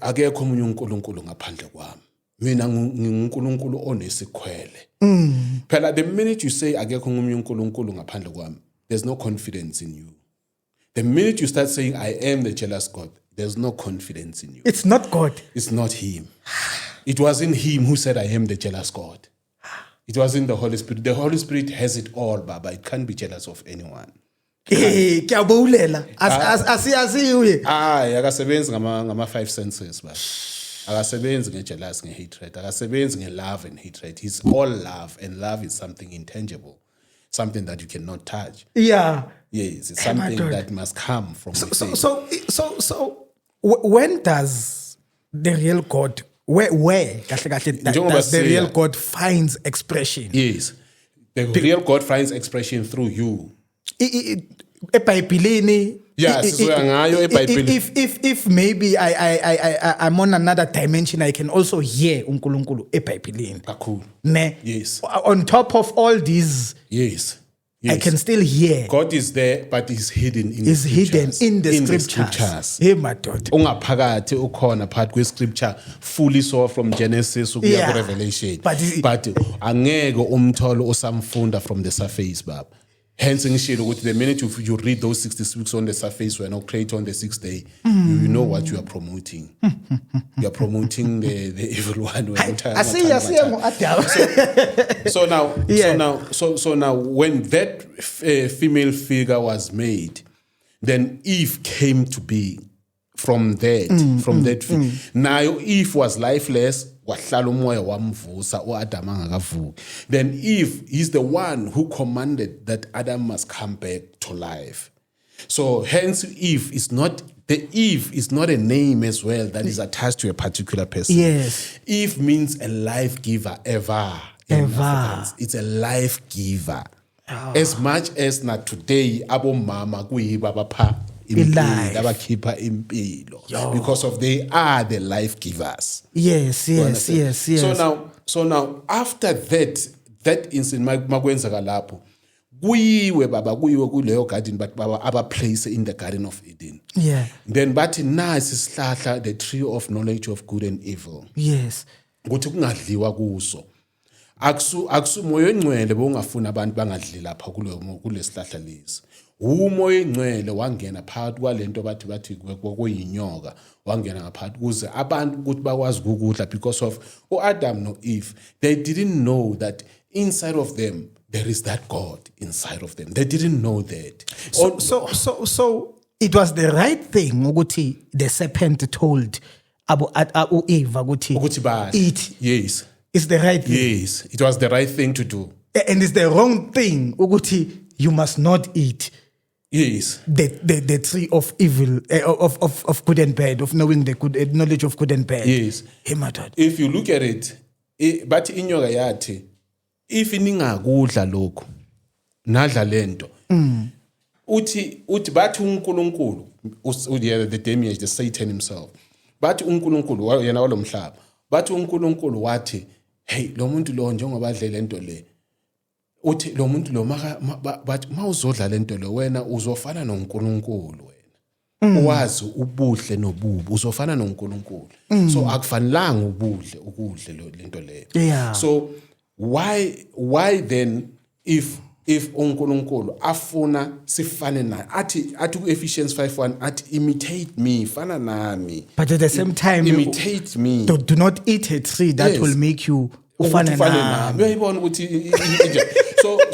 akekho omunye uNkulunkulu ngaphandle kwami. Mina nginguNkulunkulu onesikhwele. Phela the minute you say akekho omunye uNkulunkulu ngaphandle kwami, there's no confidence in you. The minute you start saying I am the jealous God, there's no confidence in you. It's not God. It's not him. It wasn't him who said I am the jealous God. It wasn't the Holy Spirit. The Holy Spirit has it all, Baba. It can't be jealous of anyone. Kyabulela asiuye akasebenzi ngama 5 senses ba akasebenzi ngejealous ngehatred akasebenzi ngelove and hatred. He's all love, and love is something intangible, something that you cannot touch. Yes, it's something that must come from within. So when does the real God where does the real God finds expression? Yes, the real God finds expression through you. eBhayibhelini if maybe I'm on another dimension, I can also hear uNkulunkulu eBhayibhelini. Kakhulu. Ne? Yes. On top of all these, yes. I can still hear. God is there, but he's hidden in the scriptures. Hey, my daughter. Ungaphakathi ukhona phakathi kwe-scripture fully saw from Genesis ukuya ku Revelation. But angeke umtholo usamfunda from the surface, baba. Hence, the minute you read those 66 on the surface, we're not created on the 6th day, you know what you are promoting. You are promoting the evil one. So now, when that female figure was made, then Eve came to be from that. Now Eve was lifeless. Then Eve is the one who commanded that Adam must come back to life. So hence Eve is not a name as well that is attached to a particular person. Yes. Eve means a life giver, ever. It's a life giver. Oh. As much as not today, abo mama kuyiba pa because of they are the life givers. Yes. So now after that incident makwenzeka lapho kuyiwe kuleyo garden but baba aba place in the Garden of Eden. Yeah. Then bathi nasi isihlahla the tree of knowledge of good and evil. Yes. Ukuthi kungadliwa kuso. Akusu moyo engcwele bongafuna abantu bangadli lapha kulesihlahla lesi. Umoya engcwele wangena phakathi kwalento bathi kuyinyoka wangena ngaphakathi kuze abantu ukuthi bakwazi ukudla because of Adam no Eve. They didn't know that inside of them there is that God inside of them. They didn't know that. So it was the right thing ukuthi the serpent told Eva ukuthi eat. Yes. It's the right thing. Yes, it was the right thing to do. And it's the wrong thing ukuthi you must not eat. Yes. The tree of evil, of good and bad, of knowing the good knowledge of good and bad. Yes. Hey, my dad. If you look at it, but inyoka yathi, if ningakudla lokho, nadla lento. Uthi bathi uNkulunkulu, the demiurge, the Satan himself. Bathi uNkulunkulu yena walomhlaba. Bathi uNkulunkulu wathi, hey, lo muntu lo njengoba adle lento le. Uthi lo muntu lo mawuzodla lento lo wena uzofana noNkulunkulu wena. Uwazi ubuhle nobubi uzofana noNkulunkulu. So akufanelanga ukudle lento le. Yeah. So why then if uNkulunkulu afuna sifane naye athi Ephesians 5:1 athi imitate me fana nami, but at the same time imitate me, do not eat a tree that will make you ufane nami. Uyayibona ukuthi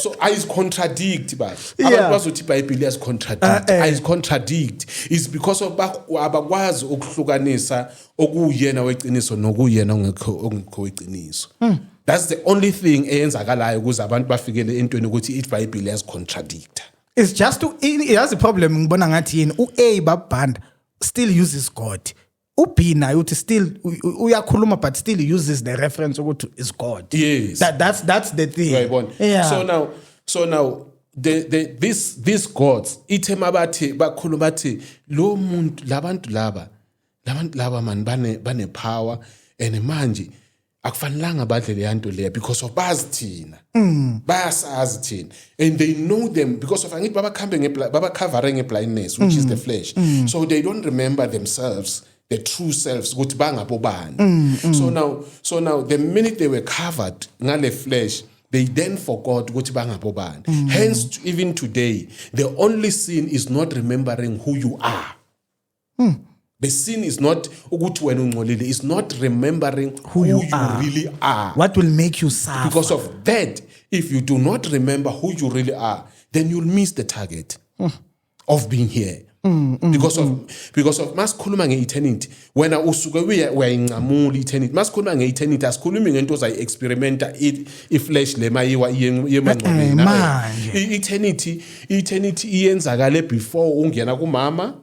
so ayis contradict ba abantu bazothi iBhayibheli yas contradict ayis contradict is because of abakwazi ukuhlukanisa okuyena weqiniso nokuyena ongekho weqiniso. That's the only thing eyenzakalayo ukuze abantu bafikele entweni ukuthi iBhayibheli yas contradict. It's just he has a problem ngibona ngathi yini uA babhanda still uses God. uB naye uthi still uyakhuluma but still uses the reference ukuthi is God. Yes. That's the thing. Yeah. So now these gods ithema bathi bakhuluma bathi lo muntu labantu laba man bane power and manje akufanelanga badle leyanto leya because of bazithina bayasazi thina and they know them because of angithi baba covering a blindness which is the flesh. So they don't remember themselves, the true selves ukuthi bangabobani. So now the minute they were covered ngale flesh, they then forgot ukuthi bangabobani. Hence even today the only sin is not remembering who you are. The sin is not ukuthi wena ungcolile, it's not remembering who you really are. What will make you suffer? Because of that, if you do not remember who you really are, then you'll miss the target of being here. Because of masikhuluma nge-eternity wena usuke uyayincamula eternity masikhuluma nge-eternity asikhulumi ngento ozayi-experimenta i-flesh le mayiwa yemangcwabeni i-eternity iyenzakale before ungena kumama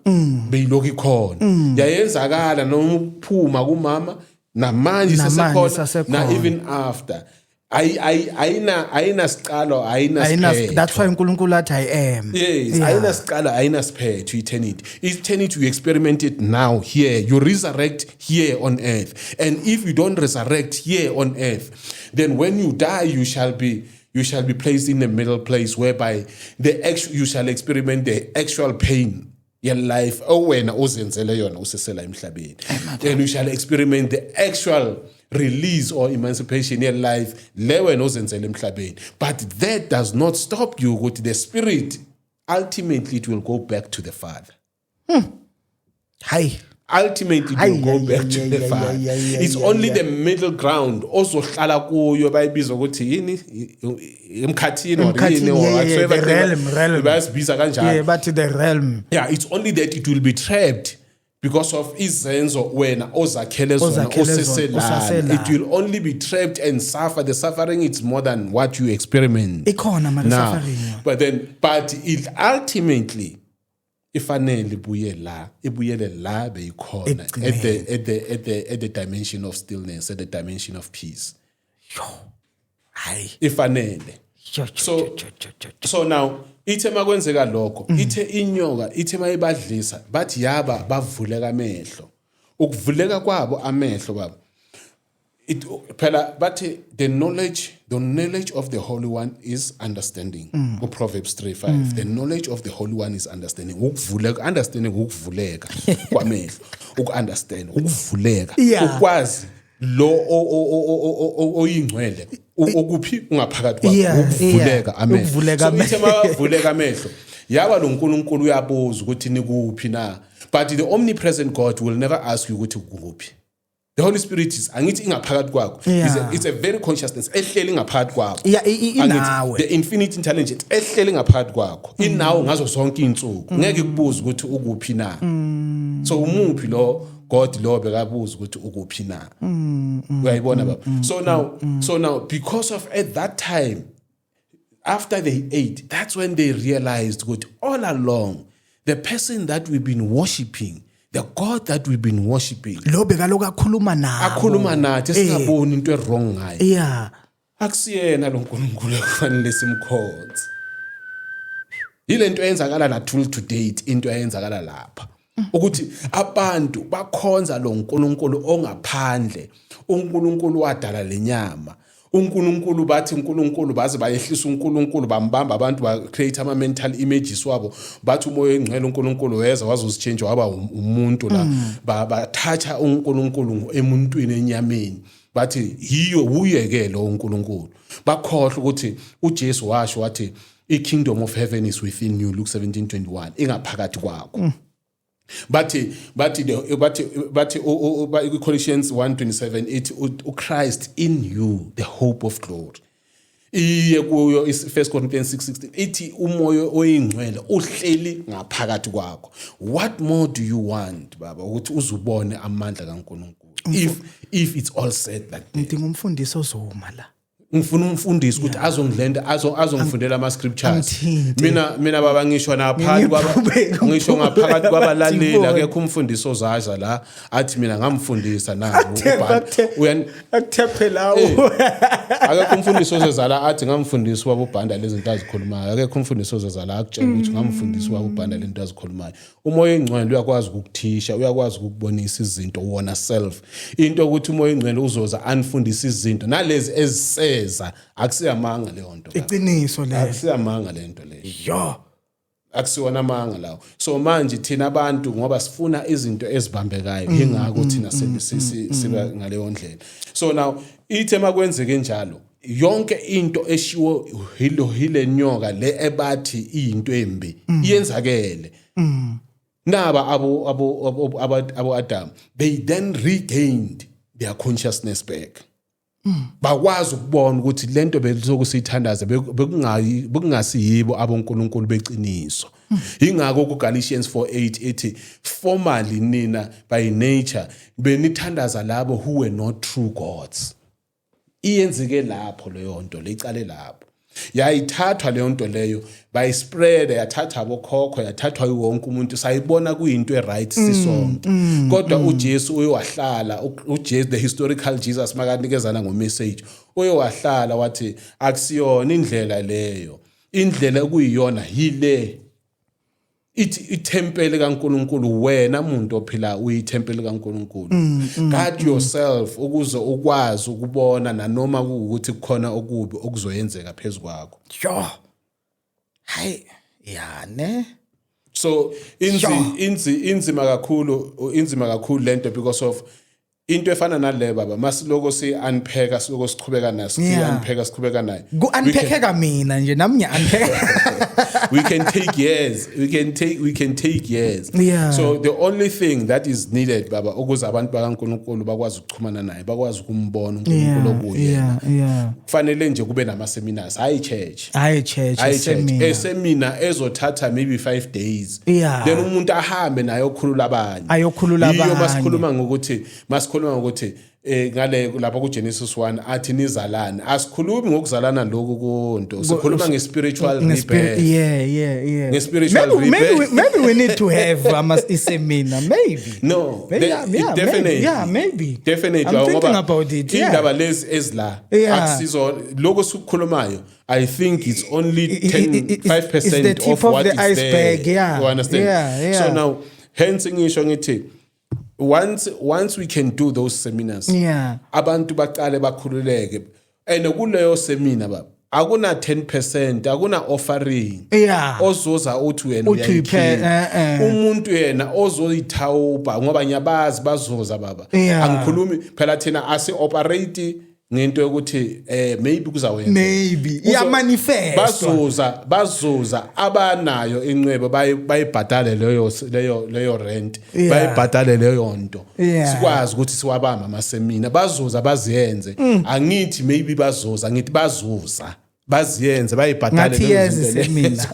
beyilokhu ikhona yayenzakala noma uphuma kumama namanje sesekhona na even after ayina siqalo ayina that's why uNkulunkulu athi I am. Yes, ayina siqalo ayina spare to eternity. Eternity you experiment it now here, you resurrect here on earth, and if you don't resurrect here on earth, then when you die you shall be placed in the middle place whereby you shall experiment the actual pain your life wena uzenzele yona usesela emhlabeni, and you shall experiment the actual release or emancipation in life le wena uzenzele emhlabeni. But that does not stop you with the spirit. Ultimately it will go back to the Father. Ultimately it will go back to the Father. It's only the middle ground ozohlala kuyo bayibiza ukuthi yini emkhathini or yini or whatever realm bayasibiza kanjalo. Yeah, but the realm. Yeah, it's only that it will be trapped because of izenzo wena ozakhele zona osesela. It will only be trapped and suffer. The suffering is more than what you experiment now. But it ultimately ifanele ibuyele la beyikhona at the dimension of stillness, at the dimension of peace. Ifanele. So now ithe makwenzeka lokho ithe inyoka ithe mayibadlisa bathi yaba bavuleka amehlo. Ukuvuleka kwabo amehlo baba phela bathi the knowledge of the Holy One is understanding. Proverbs 3:5 the knowledge of the Holy One is understanding. Ukuvuleka, understanding ukuvuleka kwamehlo, ukunderstand ukuvuleka, ukwazi lo oyingcwele okuphi ungaphakathi kwakho ukuvuleka amehlo. So ithe mawavuleka amehlo yaba lo nkulunkulu uyabuza ukuthi nikuphi na, but the omnipresent God will never ask you ukuthi ukuphi. The Holy Spirit is angithi ingaphakathi kwakho. It's a very consciousness ehleli ngaphakathi kwakho. Inawe. The infinite intelligence ehleli ngaphakathi kwakho. Inawo ngazo zonke insuku. Ngeke kubuze ukuthi ukuphi na. So umuphi lo God lo bekabuza ukuthi ukuphi na. Uyayibona baba. So now because of at that time after they ate, that's when they realized that all along the person that we've been worshiping, the God that we've been worshiping, lo bekaloku akhuluma nathi singaboni into wrong ngayo. Akusiyena lo nkulunkulu ekufanele simkhonze. Yilento eyenzakala la to date, into eyenzakala lapha. Ukuthi abantu bakhonza lo nkulunkulu ongaphandle, uNkulunkulu wadala lenyama. uNkulunkulu bathi uNkulunkulu baze bayehlisa uNkulunkulu bambamba abantu ba create ama mental images wabo bathi umoya engcwele uNkulunkulu weza wazozichange waba umuntu la bathatha uNkulunkulu emuntwini enyameni bathi yiyo uyeke lo uNkulunkulu bakhohle ukuthi uJesu washo wathi i-kingdom of heaven is within you, Luke 17:21 ingaphakathi kwakho. But Colossians 1:27 it Christ in you, the hope of glory. Iye kuyo is 1 Corinthians 6:16 ithi umoya oyingcwele uhleli ngaphakathi kwakho. What more do you want baba ukuthi uzubone amandla kaNkulunkulu if it's all said like that? Ngidinga umfundisi ozoma la. Ngifuna umfundisi ukuthi azongilenda azongifundela ama scriptures. Mina baba ngisho naphakathi ngisho ngaphakathi kwabalaleli akekho umfundisi ozaza la athi mina ngamfundisa na akuthephe lawo. Akekho umfundisi ozozala athi ngamfundisi wabubhanda lezi zinto azikhulumayo. Akekho umfundisi ozozala akutshela ukuthi ngamfundisi wabubhanda lezi zinto azikhulumayo. Umoya engcwele uyakwazi ukukuthisha, uyakwazi ukubonisa izinto wona self. Into ukuthi umoya engcwele uzoza anifundisa izinto nalezi ezise akusiyamanga leyo nto. Iqiniso le. Akusiyamanga le nto leyo. Akusiwona amanga lawo. So manje thina abantu ngoba sifuna izinto ezibambekayo ingakho thina siba ngaleyo ndlela. So now ithema kwenzeke njalo yonke into eshiwo hile nyoka le ebathi into embi iyenzakele. Naba abo Adam, they then regained their consciousness back. Bakwazi ukubona ukuthi lento bezokusithandaza bekungasiyibo abonkulunkulu beqiniso. Ingakho kuGalatians 4:8 ethi formerly nina by nature benithandaza labo who were not true gods. Iyenzeke lapho leyo nto lecale lapho. Yayithathwa leyo nto leyo bayispread yathatha abokhokho yathathwa wonke umuntu sayibona kuyinto eright sisonke. Kodwa uJesu uyowahlala uJesu the historical Jesus makanikezana ngomessage uyowahlala wathi akusiyona indlela leyo. Indlela okuyiyona yile itempele kaNkulunkulu wena umuntu ophila uyitempele kaNkulunkulu. Guard yourself ukuze ukwazi ukubona nanoma ukuthi kukhona okubi okuzoyenzeka phezukwakho. Hayi ne. So inzima kakhulu lento because of into efana nale baba masiloko unpack siloko siqhubeka naso siqhubeka nayo unpackeka mina nje nami ngiya-unpack. we can take years. So the only thing that is needed baba ukuze abantu bakaNkulunkulu bakwazi ukuxhumana naye bakwazi ukumbona uNkulunkulu okuyena kufanele nje kube nama seminars church seminar ezothatha maybe 5 days then umuntu ahambe naye okhulula abanye iyo masikhuluma ngokuthi ngale lapha kuGenesis 1 athi nizalane asikhulumi ngokuzalana lokho konto sikhuluma ngespiritual rebirth. Ngespiritual rebirth. Maybe we need to have a seminar maybe. No, definitely. I'm thinking about it. Indaba lezi ezla akusizo lokho sikukhulumayo. I think it's only 5% of what is iceberg. You understand? So now hence ngisho ngithi once we can do those seminars abantu baqale bakhululeke and kuleyo seminar baba akuna 10% akuna offering ozoza uthi wena uyayikhipha umuntu yena ozoyithawuba ngoba nyabazi bazoza baba angikhulumi phela thina asi operate ngento ukuthi maybe kuzawenza maybe iya manifest bazuza abanayo incwebe bayibhadale leyo rent bayibhadale leyo nto sikwazi ukuthi siwabamba amasemina bazuza baziyenze angithi maybe bazuza ngithi bazuza baziyenze bayibhadale lezo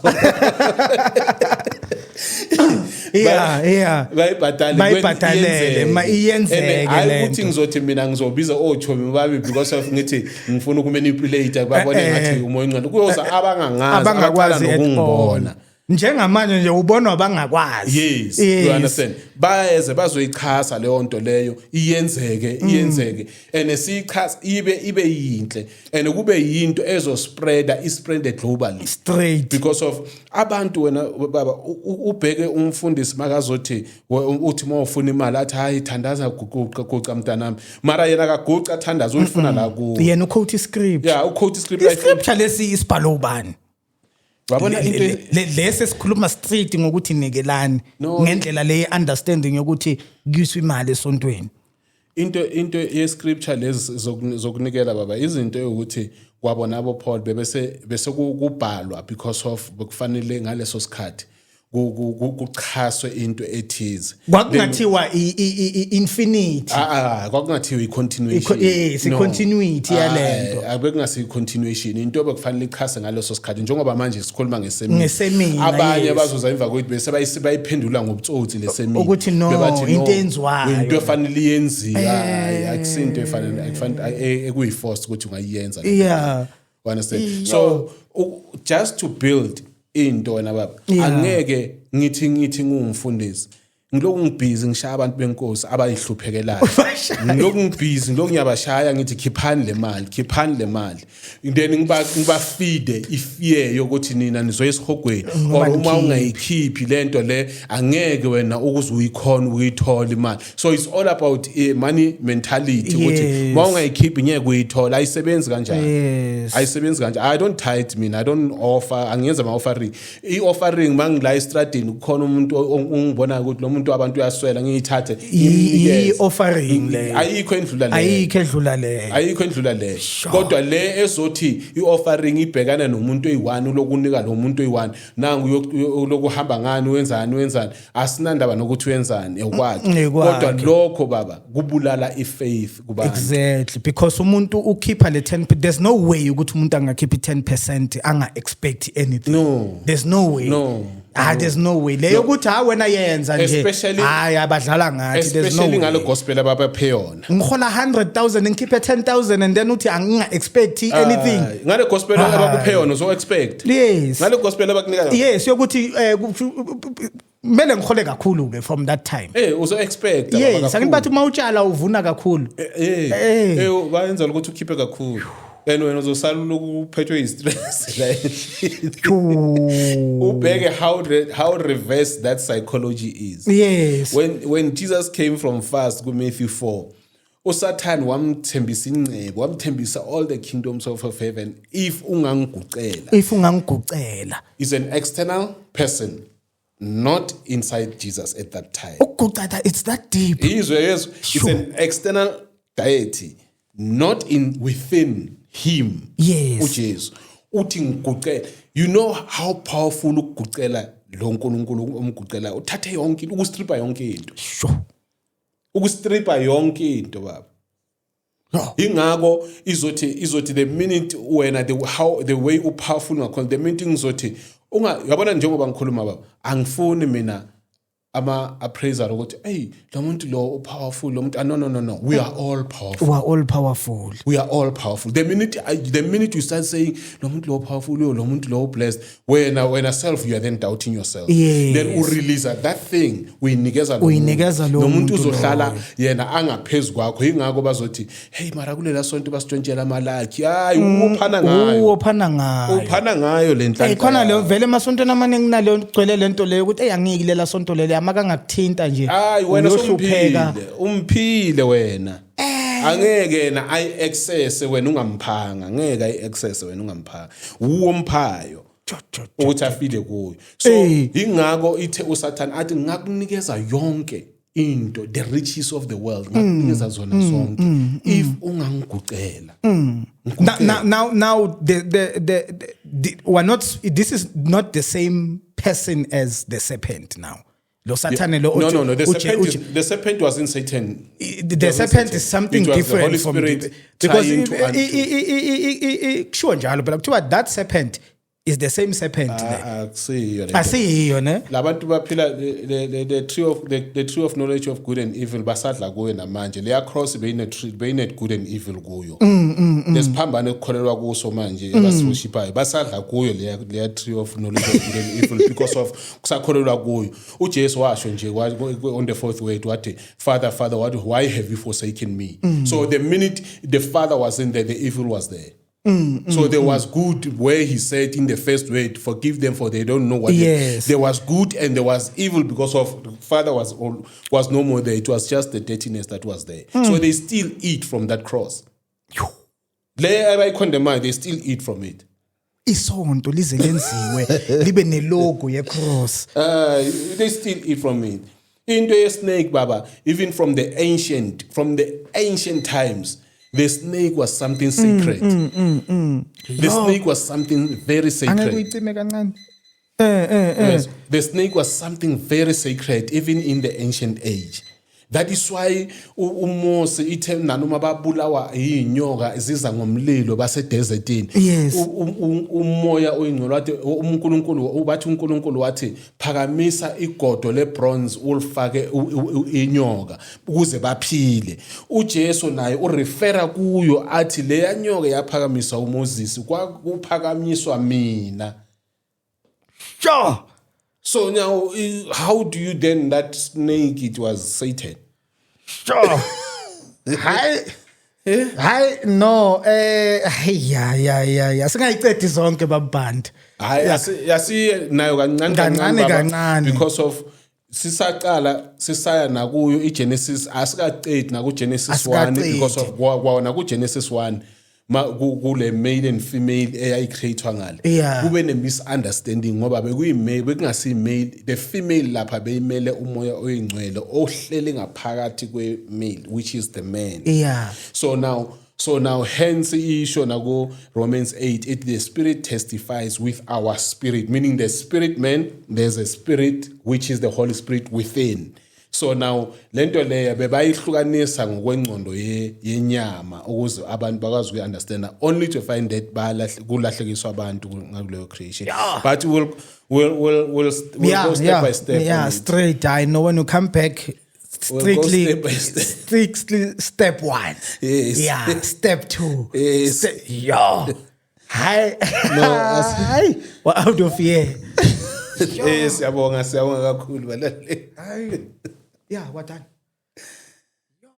bayibhatalele iyenzeke ukuthi ngizothi mina ngizobiza ochomi babi because of ngithi ngifuna ukumanipulate babone ngathi umoya ngcwele kuyoza abangakwazi ukungibona njengamanje nje ubonwa abangakwazi yes you understand bayeze bazoyichasa leyo nto leyo iyenzeke and siyichasa ibe yinhle and kube yinto ispread globally straight because of abantu wena baba ubheke umfundisi makazothi uthi mawufuna imali athi hayi thandaza guqa mntanami mara yena kaguqa athandaza uyifuna la ku yena uquote script uquote scripture lesi isibhalo ubani wabona into lese sikhuluma strict ngokuthi nikelani ngendlela le understanding yokuthi kuyiswa imali esontweni into ye scripture lezi zokunikela baba izinto ukuthi kwabona abo Paul bese kubhalwa because of bekufanele ngaleso sikhathi kuchaswe into ethize kwakungathiwa infinity kwakungathiwa i-continuation yes i-continuity yalento abekungasi i-continuation into bekufanele ichase ngaleso sikhathi njengoba manje sikhuluma ngesemini abanye bazoza emva kwethu bese bayiphendula ngobutsotsi lesemini ukuthi no into enzwayo into efanele iyenziwe akusinto efanele ekuyi-force ukuthi ungayiyenza understand so just to build into wena baba angeke ngithi ngumfundisi ngiloku ngibhizi ngishaya abantu benkosi abayihluphekelayo ngiloku ngibhizi ngiloku ngiyabashaya ngithi khiphani le mali then ngibafide ifear yokuthi nina nizoyesihogweni or uma ungayikhiphi lento le angeke wena ukuzuyikhona ukuyithola imali so it's all about money mentality ukuthi uma ungayikhiphi ngeke uyithola ayisebenzi kanjani I don't tithe mina I don't offer angiyenza ama offering i-offering mangila estradini kukhona umuntu ungibona ukuthi lo muntu abantu uyaswela ngiyithathe i-offering le ayikho endlula le kodwa le ezothi i-offering ibhekana nomuntu oyi1 lokunika lo muntu oyi1 nangu lokuhamba ngani wenzani asinandaba nokuthi wenzani ekwathi kodwa lokho baba kubulala ifaith kubantu exactly because umuntu ukhipha le 10 there's no way ukuthi umuntu angakhipha 10% anga expect anything there's no way there's no way leyo ukuthi wena yenza nje abadlala ngathi there's no way especially ngale gospel abaphe yona ngihola 100,000 ngikhiphe 10,000 and then uthi anginga expect anything ngale gospel abakuphe yona so expect yes ngale gospel abakunika yes yokuthi mele ngihole kakhulu ke from that time uzo expect yes angithi bathi mawutshala uvuna kakhulu bayenza ukuthi ukhiphe kakhulu and wena uzosala ukuphethwe istress la ubheke how reverse that psychology is yes when Jesus came from fast ku Matthew 4 uSatan wamthembisa ingcebo wamthembisa all the kingdoms of heaven if ungangigucela is an external person not inside Jesus at that time ukugucela it's that deep it's an external deity not within him uJesu uthi ngigucela you know how powerful ukugucela lo nkulunkulu umgucela uthathe yonke into ukustripa yonke into ukustripa yonke into baba ingako izothi the minute wena the way upowerful ngakhona the minute ngizothi yabona njengoba ngikhuluma baba angifuni mina appraiser ukuthi hey lo muntu lo powerful lo muntu no we are all powerful the minute you start saying lo muntu lo powerful lo muntu lo blessed wena self you are then doubting yourself then release that thing uyinikeza lo muntu uzohlala yena angaphezulu kwakho ingakho bazothi hey mara kulela sonto basitshontshela amalaki hayi uphana ngayo lenhlanhla khona leyo vele emasontweni amaningi naleyo gcwele lento leyo ukuthi ayangikilela sonto lelo makangakuthinta nje wena umphile wena angeke na i-access wena ungamphanga ngeke i-access wena ungamphanga uwomphayo ukuthi afile kuyo so ingako ithe uSathane athi ngakunikeza yonke into the riches of the world ngakunikeza zona zonke if ungangigucela now the we're not, this is not the same person as the serpent now. No, the serpent wasn't Satan. The serpent is something different the Holy Spirit because sure that serpent is the same serpent. I see. Labantu baphila the tree of knowledge of good and evil basadla kuyo namanje. Leya cross beyinet good and evil kuyo. Lesiphambano ekukholelwa kuso manje ebasiwushipayo basadla kuyo leya tree of knowledge of good and evil because of kusakholelwa kuyo. UJesu washo nje on the fourth way wathi Father why have you forsaken me? So the minute the Father was in there, the evil was there. So there was good where he said in the first word, forgive them for they don't know what there was good and there was evil because of the Father was no more there. It was just the dirtiness that was there. So they still eat from that cross. They still eat from it. Isonto lize lenziwe libe nelogo ye-cross. They still eat from it. Into a snake, Baba, even from the ancient times, the snake was something sacred. The snake was something very sacred. Yes. The snake was something very sacred, even in the ancient age. That is why uMose ithe nanoma babulawa inyoka ziza ngomlilo basedesertini. Umoya oyingcolo wathi uNkulunkulu wathi phakamisa igodo lebronze ulifake inyoka ukuze baphile. uJesu naye urefera kuyo athi leya nyoka yaphakamisa uMoses kwakuphakamiswa mina. Sure. So now, how do you then that snake? It was Satan. Sure. Hi, no. Yeah. Singayiqedi zonke baband. Yasi nayo kancane because of sisaya nakuyo iGenesis asikaqedi nakuGenesis 1 because of kwaona kuGenesis 1. Kule male and female eyayicreatwa ngale kube ne misunderstanding ngoba bekungasi male the female lapha beyimele umoya oyingcwele ohlele ngaphakathi kwe male which is the man. So now hence isho naku Romans 8 the spirit testifies with our spirit, meaning the spirit man, there's a spirit which is the Holy Spirit within. So now lento leya bebayihlukanisa ngokwengcondo yenyama ukuze abantu bakwazi ukuunderstand only to find that kulahlekiswa abantu ngakuleyo creation. But we'll go step by step. Straight. I know when you come back strictly step 1. Yes. Step 2. Yes. Hi. We're out of here. Siyabonga kakhulu balale. Yeah, what done?